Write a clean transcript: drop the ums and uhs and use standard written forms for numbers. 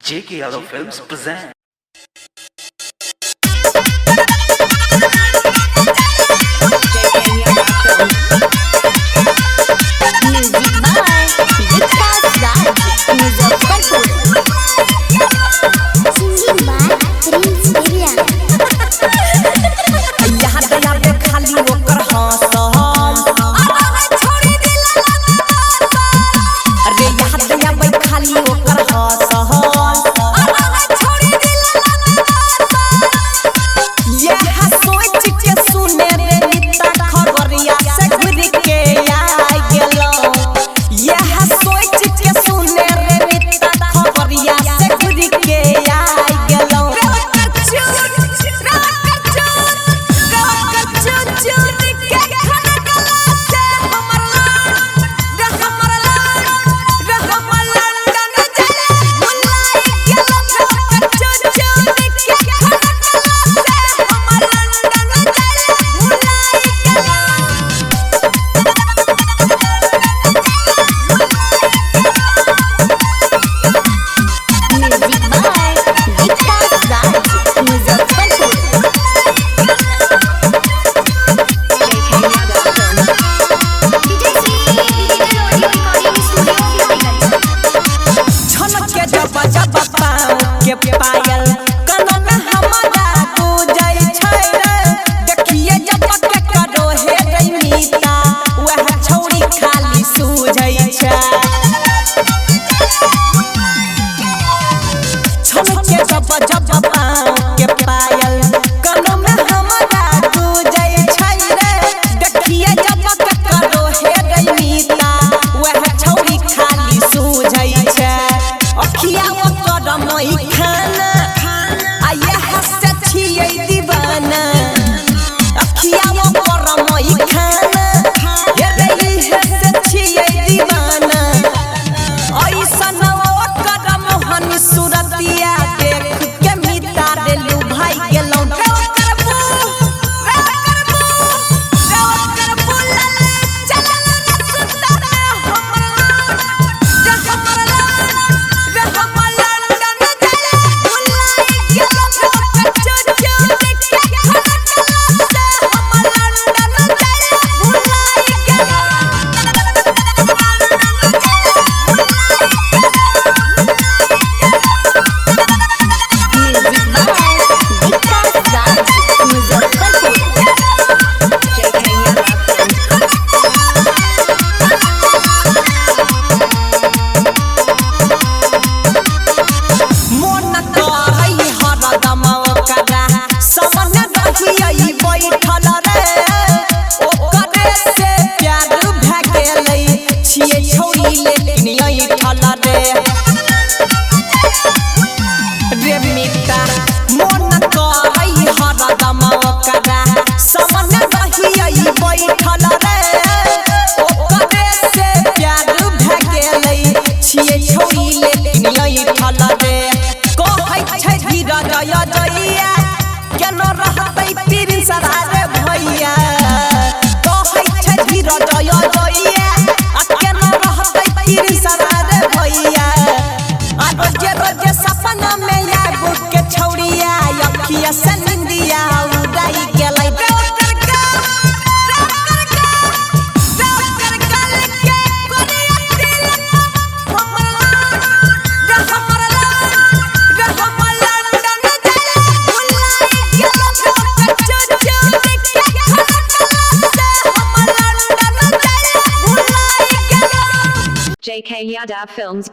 JK Yadav Films present. पायल कनो में हमारा गुजै छै रे देखिए जब के करो हे रैनीता वह छौरी खाली सूझै छै छन के जब पाँव के पायल कनो में हमारा गुजै छै रे देखिए जब के करो हे रैनीता वह छौरी खाली सूझै छै अखिया ओकर मई खाना आये हंसे छियै दीवाना अखिया ओकर मई खाना हे रे हंसे छियै दीवाना ऐसन ओकर मोहन सूरतिया देख के मिटा देलू भाई गेलौ JK Yadav Films.